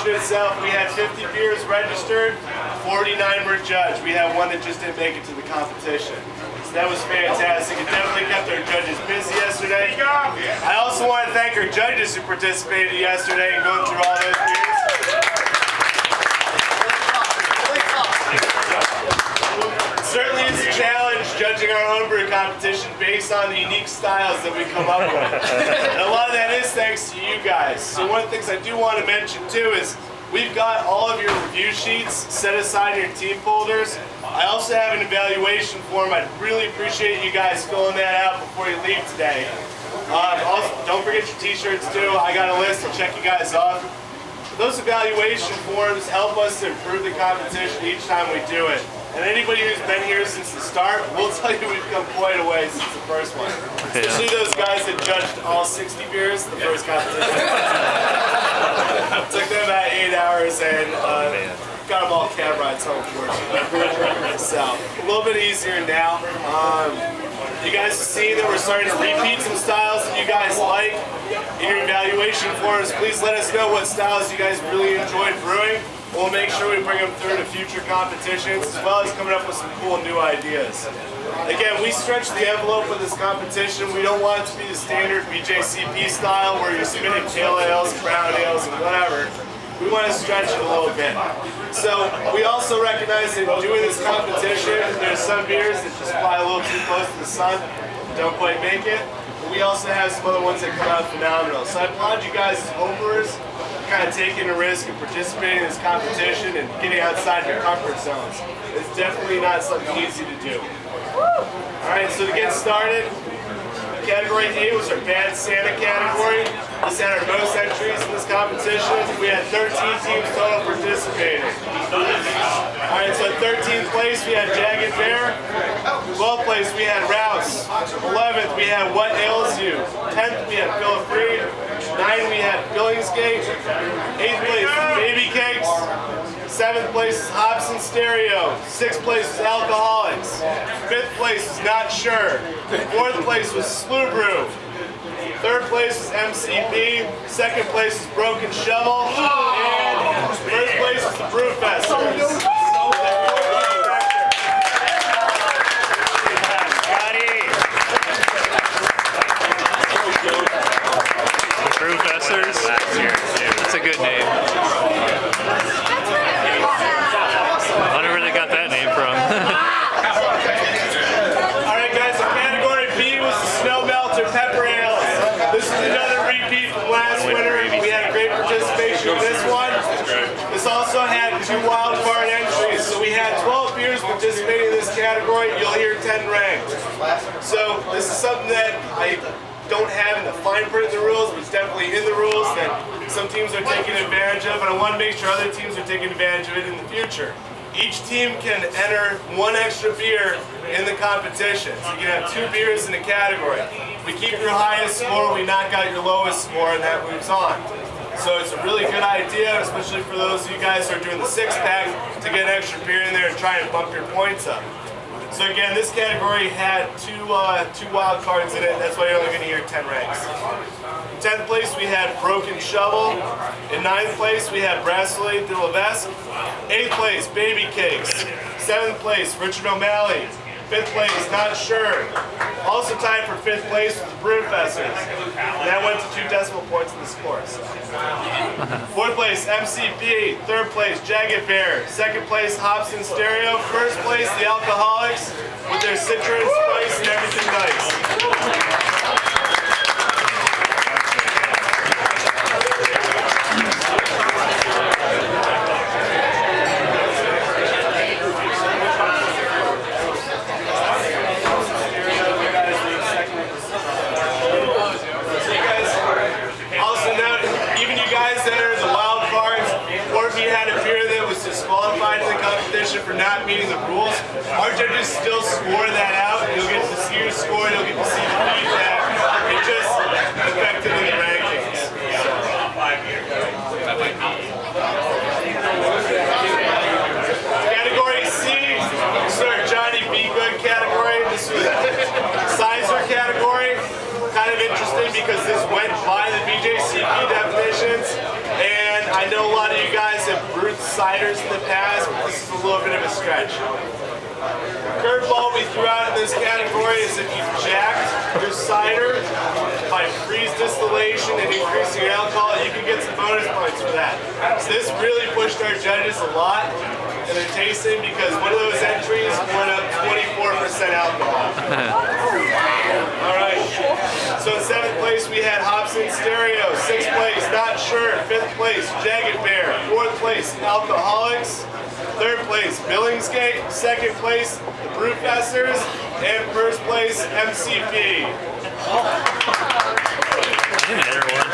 competition itself, we had 50 beers registered, 49 were judged. We had one that just didn't make it to the competition. So that was fantastic. It definitely kept our judges busy yesterday. I also want to thank our judges who participated yesterday and going through all those beers. Certainly is a challenge judging our homebrew competition based on the unique styles that we come up with. And a lot of that is thanks to you guys. So one of the things I do want to mention too is we've got all of your review sheets set aside in your team folders. I also have an evaluation form. I'd really appreciate you guys filling that out before you leave today. Also, don't forget your t-shirts too. I got a list. I'll check you guys off. Those evaluation forms help us to improve the competition each time we do it. And anybody who's been here since the start, we'll tell you we've come quite a way since the first one. Especially those guys that judged all 60 beers the first competition. It took them about 8 hours and got them all cab rides home, unfortunately. So, a little bit easier now. You guys see that we're starting to repeat some styles that you guys like. In your evaluation forms, please let us know what styles you guys really enjoyed brewing. We'll make sure we bring them through to future competitions, as well as coming up with some cool new ideas. Again, we stretch the envelope of this competition. We don't want it to be the standard BJCP style where you're submitting pale ales, brown ales, and whatever. We want to stretch it a little bit. So we also recognize that doing this competition, there's some beers that just fly a little too close to the sun, don't quite make it. But we also have some other ones that come out phenomenal. So I applaud you guys as homebrewers kind of taking a risk and participating in this competition and getting outside your comfort zones. It's definitely not something easy to do. Alright, so to get started, Category A was our Bad Santa category. This had our most entries in this competition. We had 13 teams total participating. Alright, so 13th place we had Jagged Bear. 12th place we had Rouse. 11th we had What Ails You. 10th we had Philip Freed. 9th we had Billingsgate. 8th place was Baby Cakes. 7th place is Hobson Stereo. 6th place was Alcoholics. 5th place was Not Sure. 4th place was Slew Brew. 3rd place was MCB. 2nd place was Broken Shovel. And 1st place was the Brew Fest. Brewfesters? That's a good name. I wonder where they got that name from. Alright guys, so category B was the Snow Melter Pepper Ales. This is another repeat from last winter. We had great participation in this one. This also had 2 wild card entries. So we had 12 beers participating in this category. You'll hear 10 ranked. So this is something that I don't have in the fine print of the rules, but it's definitely in the rules that some teams are taking advantage of, and I want to make sure other teams are taking advantage of it in the future. Each team can enter 1 extra beer in the competition. So you can have 2 beers in a category. We keep your highest score, we knock out your lowest score, and that moves on. So it's a really good idea, especially for those of you guys who are doing the 6-pack, to get an extra beer in there and try and bump your points up. So again, this category had two wild cards in it. That's why you're only going to hear 10 ranks. In 10th place, we had Broken Shovel. In 9th place, we had Bracelet de Levesque. 8th place, Baby Cakes. 7th place, Richard O'Malley. 5th place, Not Sure. Also tied for 5th place with the Brewfesters. And that went to 2 decimal points in the scores. 4th place, MCB. 3rd place, Jagged Bear. 2nd place, Hobson Stereo. 1st place, the Alcoholics with their citrus, spice, and everything nice. For not meeting the rules, our judges still score that out. You'll get to see your score, you'll get to see the feedback. It just affected in the rankings. Category C, this is our Johnny B. Good category. This is Sizer category. Kind of interesting because this went by the BJCP definitions, and I I know a lot of you guys have brewed ciders in the past, but this is a little bit of a stretch. Curveball we threw out in this category is if you jacked your cider by freeze distillation and increasing your alcohol, you can get some bonus points for that. So this really pushed our judges a lot in their tasting because one of those entries went up 24% alcohol. Alright, so in 7th place we had Hobson Stereo, 6th place Not Sure, 5th place Jagged Bear, 4th place Alcoholics, 3rd place Billingsgate, 2nd place the Brewfesters, and 1st place MCP. I didn't enter one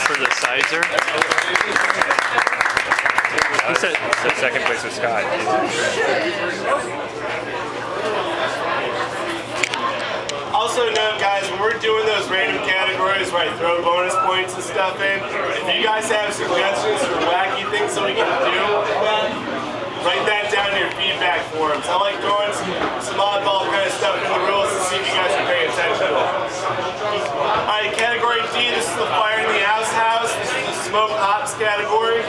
for the Sizer. He said 2nd place was Scott. Also note, guys, when we're doing those random categories where I throw bonus points and stuff in, if you guys have suggestions for wacky things that we can do, write that down in your feedback forums. I like throwing some oddball kind of stuff in the rules to see if you guys are paying attention to it. Alright, category D, this is the Fire in the House. This is the Smoke Hops category.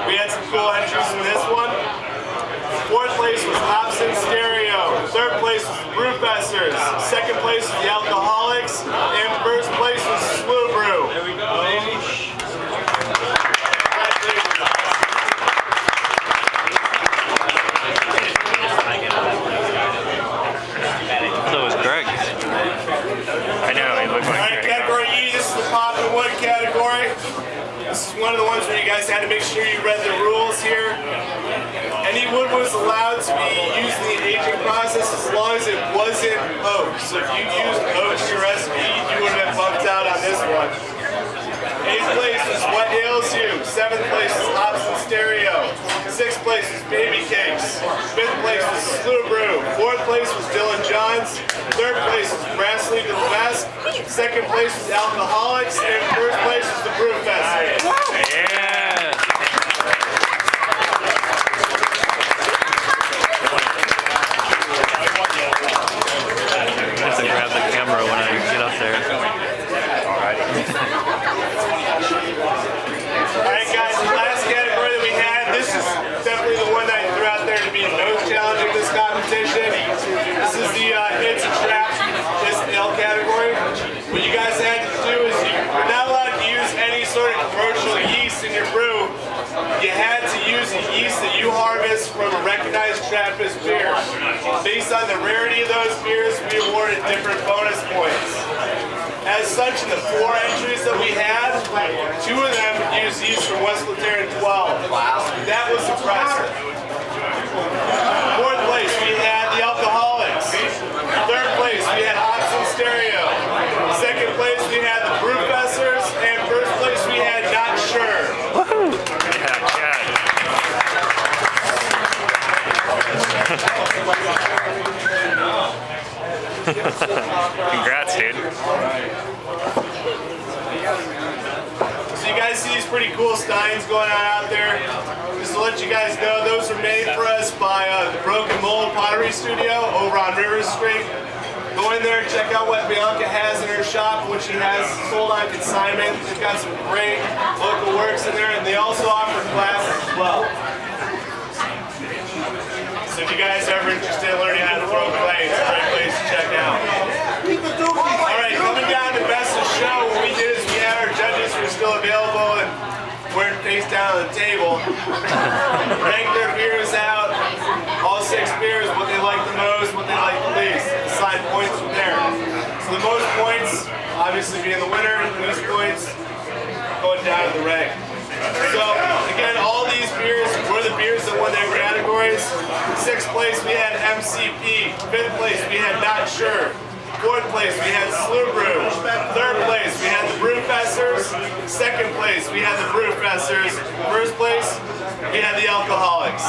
We had some cool entries in this one. 4th place was Hobson Stereo. 3rd place was the Brewfesters. 2nd place was the Alcoholics. And 1st place was Slow Brew. There we go, baby. So was Greg. I know, he looked like Alright, category E, this is the Pop and Wood category. This is one of the ones where you guys had to make sure you read the rules here. Any wood was allowed to be used in the aging process as long as it wasn't oak. So if you used oak in your recipe, you would have been bumped out on this one. 8th place was What Ails You. 7th place was Hobson Stereo. 6th place was Baby Cakes. 5th place was Slow Brew. 4th place was Dylan Johns. 3rd place was Brassley to the West. 2nd place was Alcoholics. And 1st place was the Brewfest. Yeah. I have to grab the camera when I get up there. Alright guys, the last category that we had, this is definitely the one that I threw out there to be the most challenging this competition. This is the It's a Trap Ale category. What you guys had to do is you're not allowed to use any sort of commercial yeast in your brew. You had to use the yeast that you harvest from a recognized Trappist beer. Based on the rarity of those beers, we awarded different bonus points. As such, in the 4 entries that we had, 2 of them used yeast from West Lateran 12. That was impressive. 4th place, we had the Alcoholics. 3rd place, we had Hobson Stereo. 2nd place, we had the Brewfesters. And 1st place, we had Not Sure. Congrats, dude. So you guys see these pretty cool steins going on out there. Just to let you guys know, those are made for us by the Broken Mold Pottery Studio over on River Street. Go in there and check out what Bianca has in her shop, which she has sold on consignment. They've got some great local works in there, and they also offer classes as well. So if you guys are ever interested in learning how to throw clay, it's a great place to check out. Alright, coming down to best of show, what we did is we had our judges who were still available and weren't face down on the table. Rank their beers out, all 6 beers, what they like the most, what they like the least. Assign points from there. So the most points, obviously being the winner, and the least points going down to the rank. So, again, all these beers were the beers that won their categories. 6th place, we had MCP. 5th place, we had Not Sure. 4th place, we had Slow Brew. 3rd place, we had the Brewfesters. 2nd place, we had the Brewfesters. 1st place, we had the Alcoholics.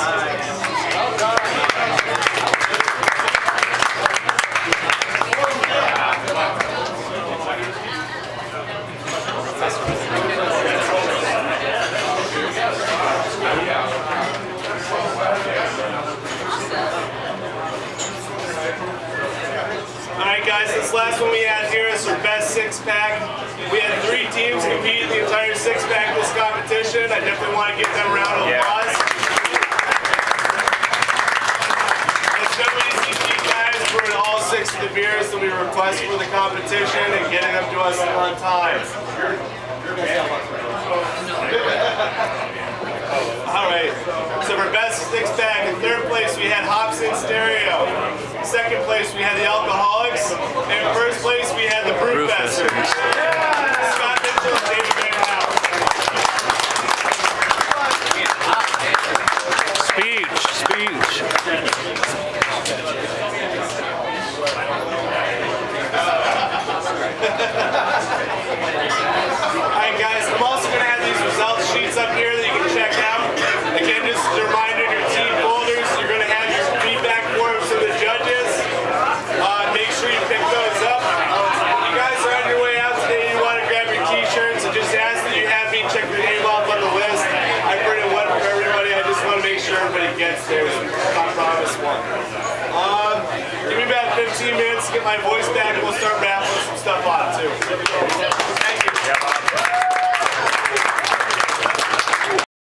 Alright guys, this last one we had here is our best 6-pack. We had 3 teams compete in the entire six-pack this competition. I definitely want to give them a round of applause. It's no easy feat, guys. We're in all 6 of the beers that we request for the competition and getting them to us on time. Alright, so for best six-pack, in 3rd place we had Hops in Stereo. 2nd place we had the Alcoholics. And 1st place we had the Brewfesters. Scott Mitchell and David Van House. Speech. Alright guys, I'm also going to have these results sheets up here that you can check out. Again, just as a reminder in your team folders, you're going to have your feedback forms from the judges. Make sure you pick those up. If you guys are on your way out today, you want to grab your t-shirts, and just ask that you have me check your name off on the list. I printed one for everybody. I just want to make sure everybody gets theirs. I promise one. Give me about 15 minutes to get my voice back, and we'll start rattling some stuff on too.